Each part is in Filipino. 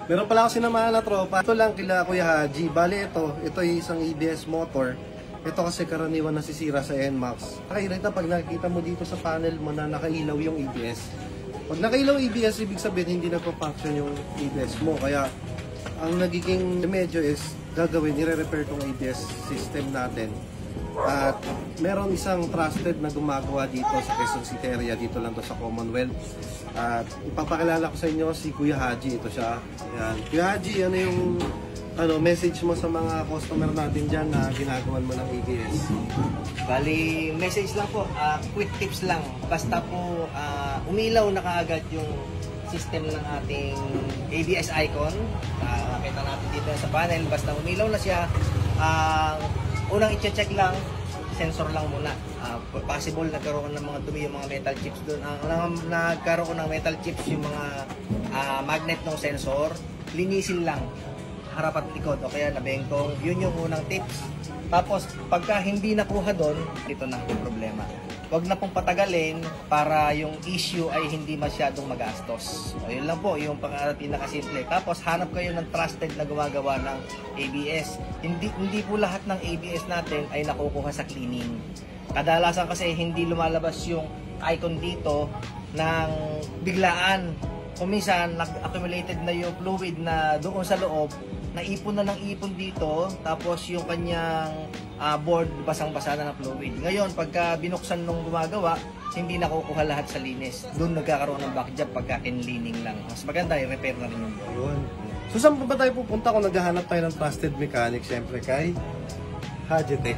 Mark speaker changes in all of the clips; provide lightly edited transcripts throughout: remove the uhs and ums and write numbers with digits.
Speaker 1: Meron pala ako sinamahan na tropa. Ito lang kila Kuya Haji. Bali ito ay isang ABS motor. Ito kasi karaniwan nasisira sa NMAX. Nakikita pag nakikita mo dito sa panel mo na nakailaw yung ABS. Pag nakailaw ABS, ibig sabihin hindi nagpa-function yung ABS mo. Kaya ang nagiging medyo is gagawin, i-repair tong ABS system natin. At meron isang trusted na gumagawa dito sa Quezon City area, dito lang to sa Commonwealth. At ipapakilala ko sa inyo si Kuya Haji, ito siya. Ayan. Kuya Haji, ano yung message mo sa mga customer natin dyan na ginagawan mo ng ABS?
Speaker 2: Bali, message lang po, quick tips lang. Basta po umilaw na kaagad yung system ng ating ABS icon. Nakita natin dito sa panel, basta umilaw na siya. Unang i-check lang, sensor lang muna. Possible nagkaroon ng mga dumi yung mga metal chips doon. Nagkaroon ng metal chips yung mga magnet ng sensor. Linisin lang harap at likod o kaya nabengkong. Yun yung unang tips. Tapos pagka hindi nakuha doon, dito na yung problema. Huwag na pong patagalin para yung issue ay hindi masyadong magastos. O, yun lang po, yung pinakasimple. Tapos hanap kayo ng trusted na gumagawa ng ABS. Hindi po lahat ng ABS natin ay nakukuha sa cleaning. Kadalasan kasi hindi lumalabas yung icon dito ng biglaan. Kung minsan, nag-accumulated na yung fluid na doon sa loob, naipon na ng ipon dito, tapos yung kanyang board basang-basa na ng fluid. Ngayon, pagka binuksan nung gumagawa, hindi nakukuha lahat sa linis. Doon nagkakaroon ng back job pagka cleaning lang. Mas maganda, i-repair na rin yung board.
Speaker 1: Yun. So saan ba tayo pupunta kung naghahanap tayo ng trusted mechanic? Siyempre kay Haji Tech.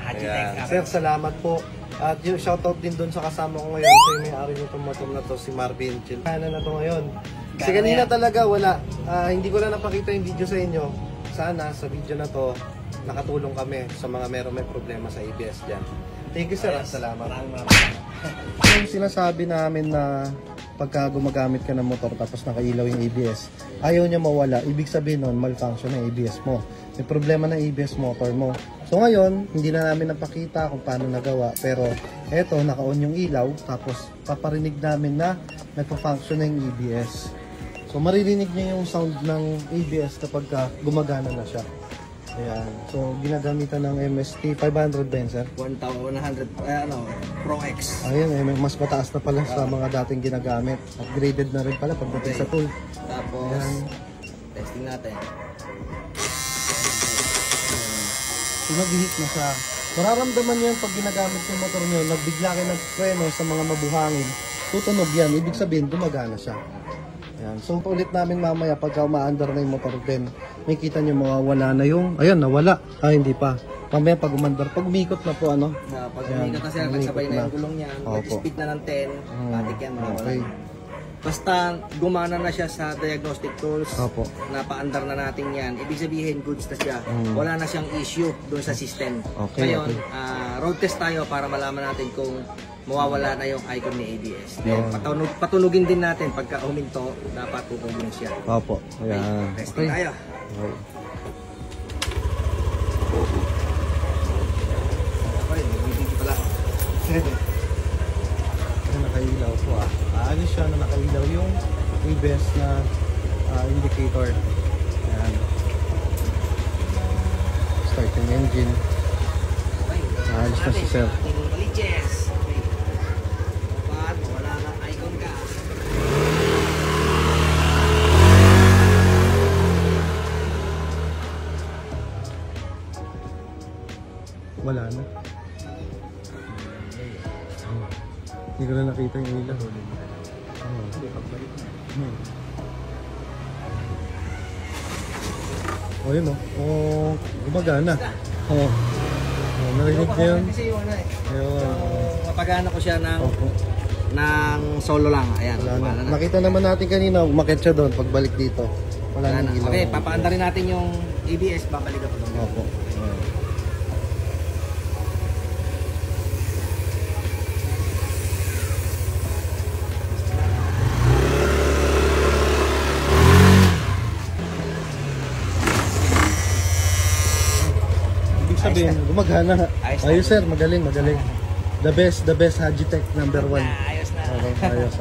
Speaker 1: Sir, salamat po. At yung shoutout din doon sa kasama ko ngayon. So yung may-ari nitong motor na to, si Marvin Chill. Kaya na to ngayon. Kasi kanina talaga wala. Hindi ko lang napakita yung video sa inyo. Sana sa video na to nakatulong kami sa mga may problema sa ABS dyan. Thank you sir. Salamat. Yung sinasabi namin na pagka gumagamit ka ng motor tapos nakailaw yung ABS, ayaw niya mawala. Ibig sabihin nun, malfunction ng ABS mo. May problema ng ABS motor mo. So ngayon, hindi na namin napakita kung paano nagawa. Pero eto, naka-on yung ilaw. Tapos paparinig namin na nagpa-function ng ABS. So maririnig niyo yung sound ng ABS kapag gumagana na siya. Ayan. So ginagamitan ng MST 500 ben, sir?
Speaker 2: 1,100 Pro X.
Speaker 1: Ayun, mas mataas na pala sa mga dating ginagamit. Upgraded na rin pala pagdating sa tool.
Speaker 2: Tapos, ayan. Testing natin.
Speaker 1: So nag-hit na siya. Mararamdaman yan pag ginagamit yung motor nyo, nagbigla kayo ng preno sa mga mabuhangin. Tutunog yan. Ibig sabihin, gumagana siya. Ayan. So ulit namin mamaya pagka umaandar na yung motor din, may kita nyo mawawala na yung, ayun, nawala. Hindi pa. Mamaya pag umandar, pag umikot na po, ano?
Speaker 2: Pag umikot kasi nagsabay na yung gulong niya, mag-speed na ng 10, matik yan, mawawala. Okay. Basta gumana na siya sa diagnostic tools, napaandar na natin yan, ibig sabihin goods na siya, wala na siyang issue doon sa system. Ngayon, road test tayo para malaman natin kung mawawala na yung icon ni ABS. Patunugin din natin pagka huminto, dapat tutugin siya.
Speaker 1: Opo.
Speaker 2: Ayan. Testing tayo. Okay, nabibigay pala.
Speaker 1: Nakailaw po Ayos siya na nakailaw yung ABS na indicator. Ayan. Start yung engine. Ayos na si sir. Wala na. Hindi ko na nakita yung ilaw. Oh, yun gumagana. Narinig niyo yun?
Speaker 2: Mapagana ko siya ng solo lang. Ayan.
Speaker 1: Nakita naman natin kanina, umakit siya doon pagbalik dito. Wala na ilaw.
Speaker 2: Okay, papaandarin natin yung ABS, babalik ako doon.
Speaker 1: Opo. Sabihin, gumagana. Ayos sir, magaling. The best Haji Tech #1.
Speaker 2: Ayos na.
Speaker 1: Okay, ayos.